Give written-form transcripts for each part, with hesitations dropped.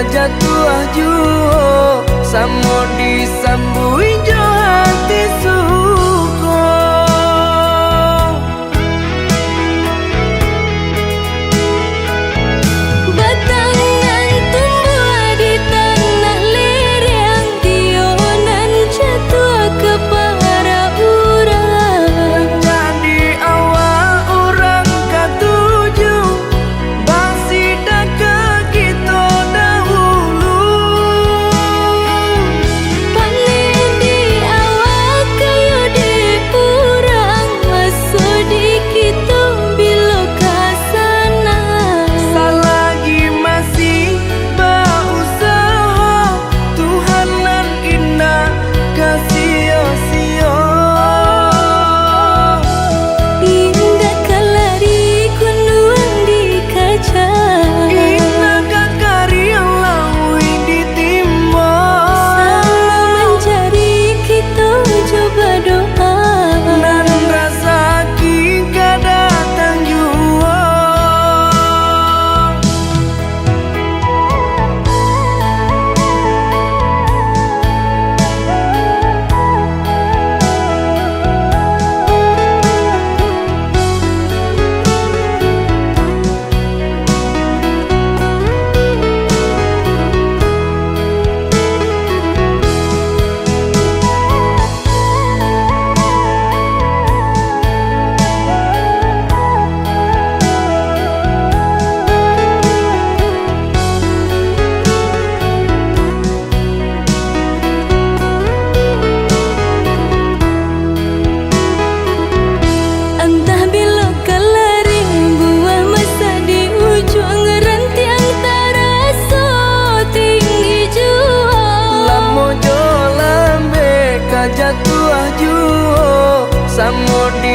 jatuh juo samo disambui jo hati suko. Batangan tumbuh di tanah lereng, tionan jatuh ke para urang. Jadi awal orang katuju bangsi ke kita dahulu. Panen di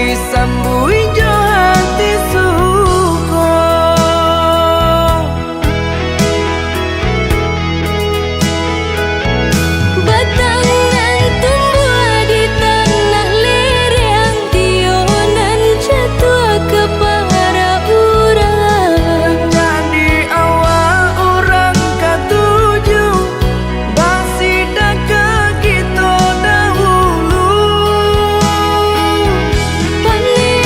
disambui jo hati suko. Batangan tumbuh di tanah lereng, tionan jatuh ke para urang. Jadi awak orang katuju basida ke kita dahulu. Panen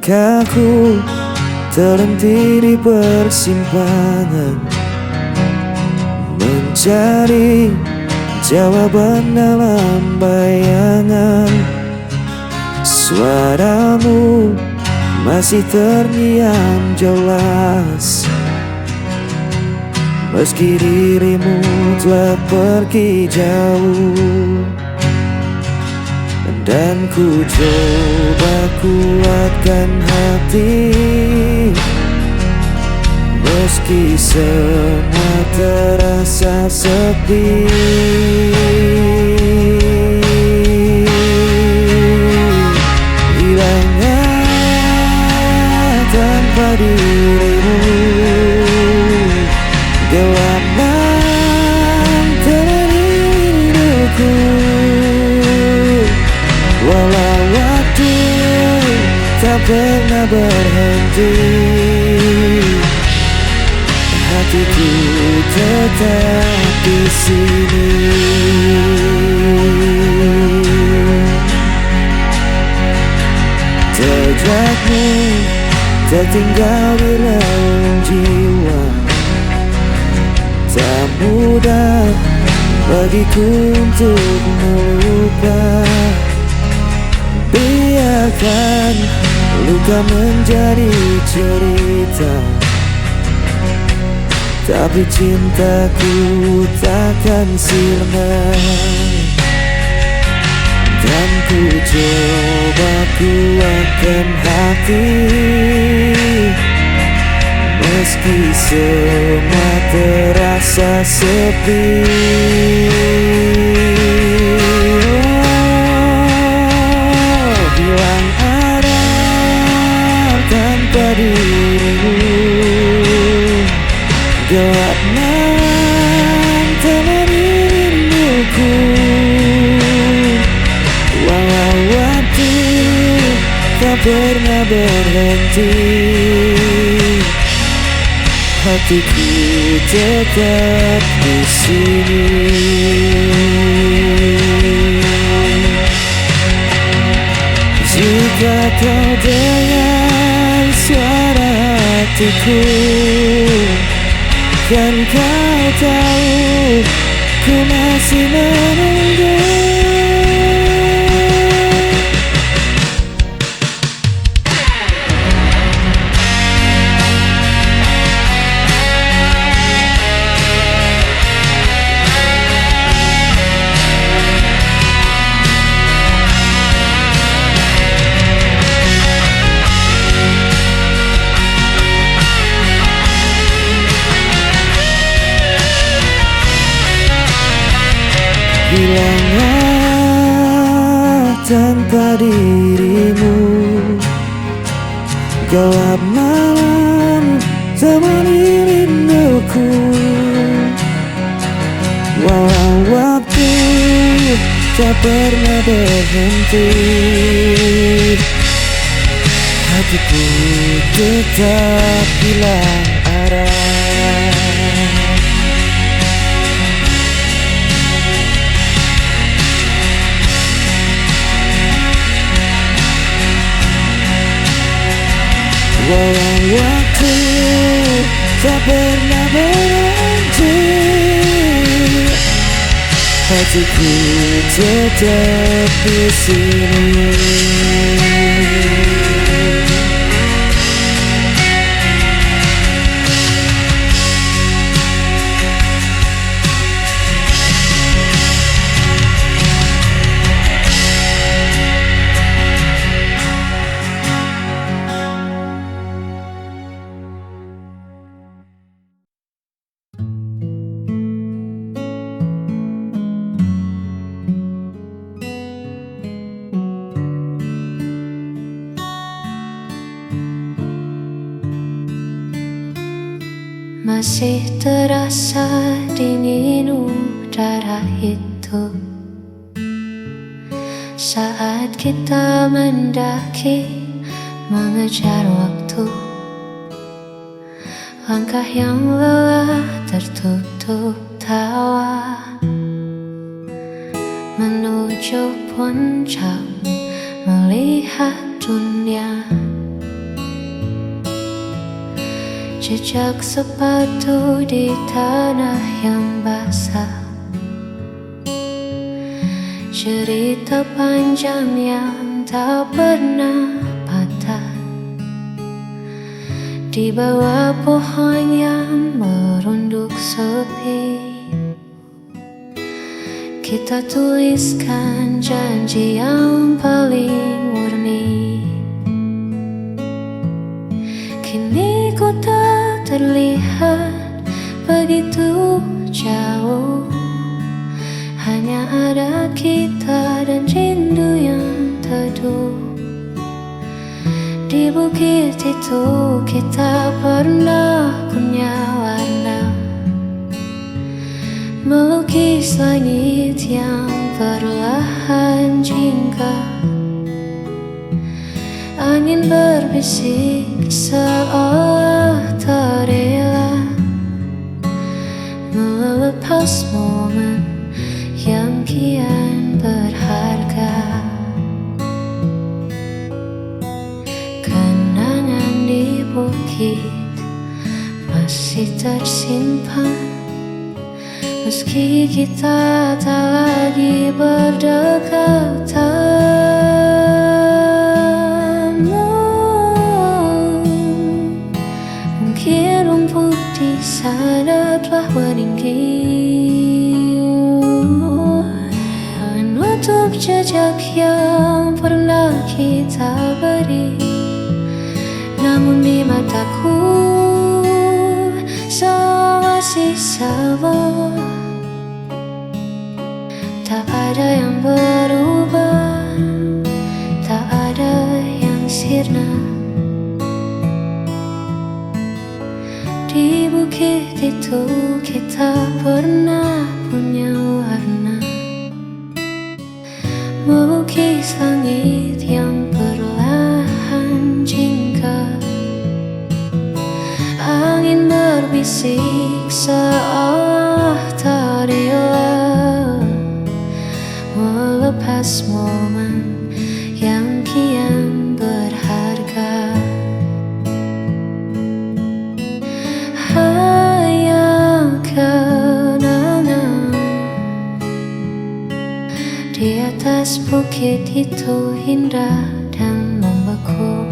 Langkahku terhenti di persimpangan, mencari jawaban dalam bayangan. Suaramu masih terngiang jelas, meski dirimu telah pergi jauh. Dan ku coba kuatkan hati, meski semua terasa sepi. Hilangnya tanpa dirimu, gelap mentelani hidupku. Walau waktu tak pernah berhenti, hatiku tetap di sini. Jejakmu tertinggal di relung jiwa, tak mudah bagiku untuk melupa. Biarkan luka menjadi cerita, tapi cintaku takkan sirna. Dan ku coba kuatkan hati, meski semua terasa sepi. Hilang arah tanpa dirimu, gelap mentemani rinduku. Walau waktu tak pernah berhenti, hatiku tetap di sini. Jika kau dengar suara hatiku, kan kau tahu ku masih menunggu. Hilangnya tanpa dirimu, gelap malam temani rinduku. Walau waktu tak pernah berhenti, hatiku tetap hilang arah. Walau waktu tak pernah berhenti, hatiku tetap di sini. Masih terasa dingin udara itu saat kita mendaki mengejar waktu. Langkah yang lelah tertutup tawa menuju puncak melihat dunia Jejak sepatu di tanah yang basah, cerita panjang yang tak pernah patah. Di bawah pohon yang merunduk sepi, kita tuliskan janji yang paling murni. Kini ku tak terlihat begitu jauh, hanya ada kita dan rindu yang teduh. Di bukit itu kita pernah punya warna, melukis langit yang perlahan jingga. Angin berbisik seolah tak rela melepas momen yang kian berharga. Kenangan di bukit masih tersimpan, meski kita tak lagi berdekatan. Mungkin rumput di sana telah meninggi, menutup jejak yang pernah kita beri. Namun di mataku semua masih sama, tak ada yang berubah, tak ada yang sirna. Di bukit itu kita pernah punya warna, melukis langit yang perlahan jingga. Angin berbisik seolah tak rela melepas momen yang kian berharga. Hanya kenangan di atas bukit itu indah dan membeku.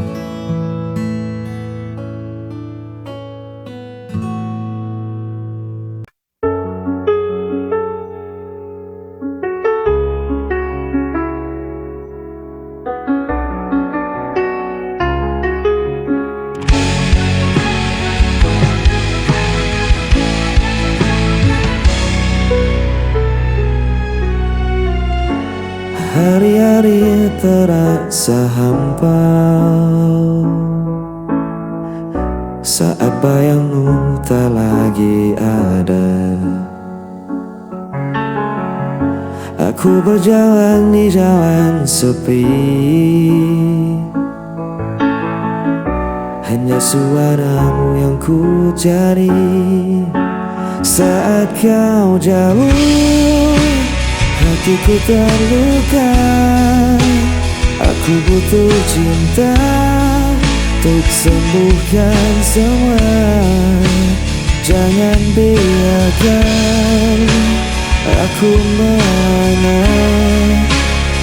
Hari-hari terasa hampa saat bayangmu tak lagi ada. Aku berjalan di jalan sepi, hanya suaramu yang ku cari. Saat kau jauh, hatiku terluka. Aku butuh cinta untuk sembuhkan semua. Jangan biarkan aku melana.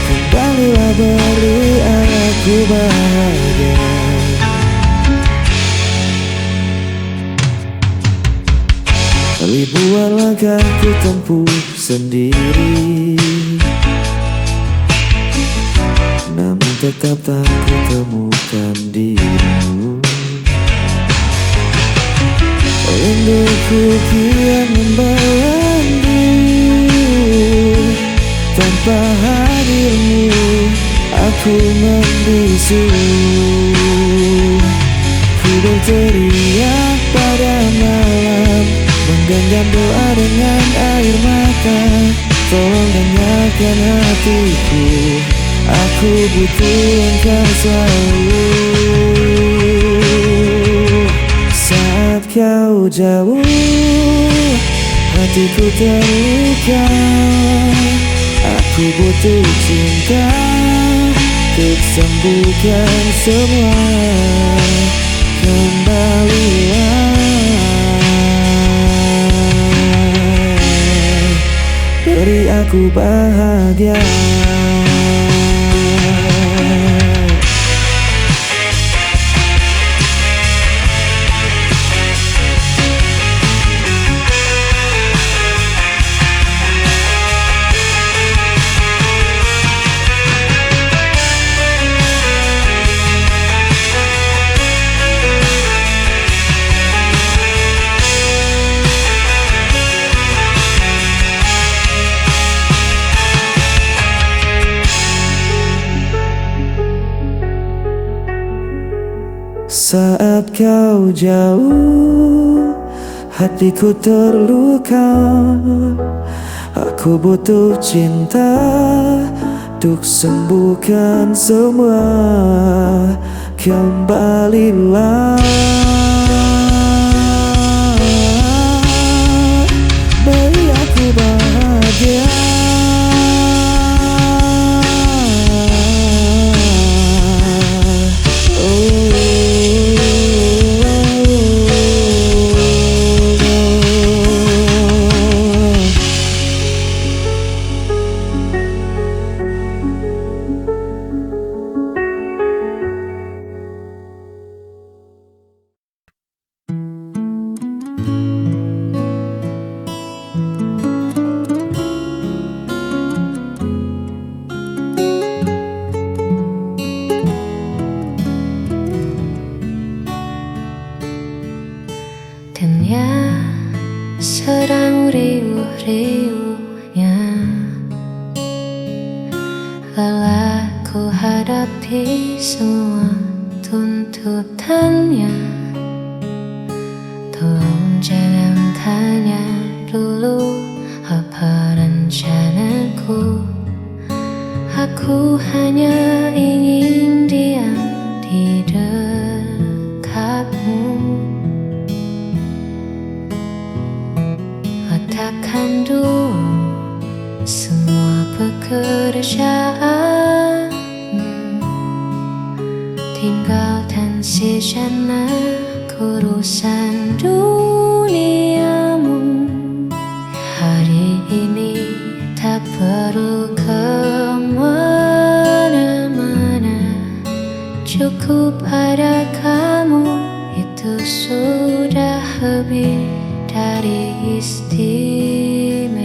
Kembalilah beri aku bahagia. Ribuan langkah ku tempuh sendiri, namun tetap tak ku temukan dirimu. Rinduku kian membayangi, tanpa hadirmu aku membisu. Ku berteriak pada malam, menggenggam doa dengan air mata. Tolong dengarkan hatiku, aku butuh engkau selalu. Saat kau jauh, hatiku terluka. Aku butuh cinta untuk sembuhkan semua. Kembalilah beri aku bahagia. Saat kau jauh, hatiku terluka. Aku butuh cinta untuk sembuhkan semua. Kembalilah, beri aku bahagia. Dan ya sedang riuh-riuhnya lelah ku hadapi semua tuntutannya. Tolong jangan tanya dulu apa rencanaku. Aku hanya ingin diam di dekatmu. Letakkan dulu semua pekerjaan, tinggalkan sejenak urusan duniamu. Hari ini tak perlu kemana-mana, cukup ada kamu, itu sudah lebih dari istimewa.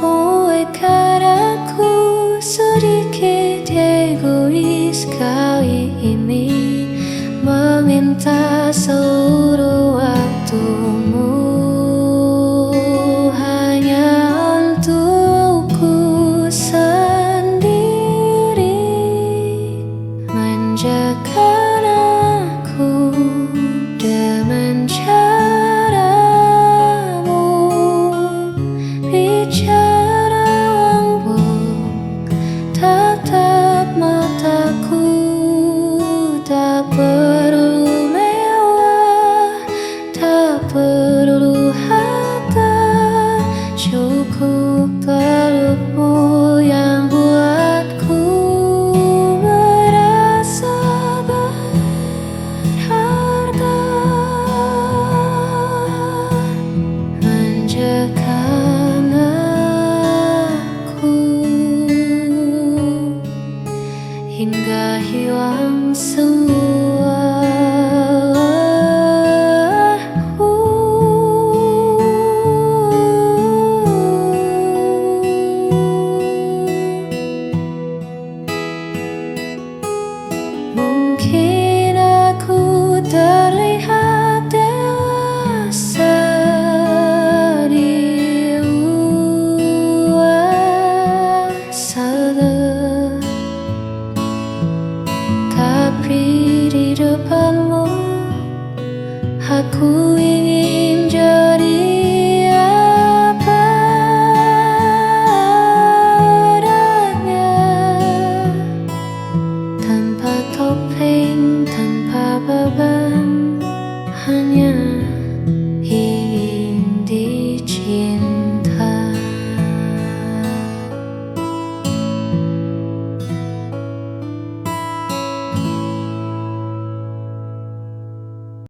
Buatkan aku sedikit egois kali ini, meminta seluruh waktumu hanya untukku sendiri. Manjakan aku dengan caramu, bicara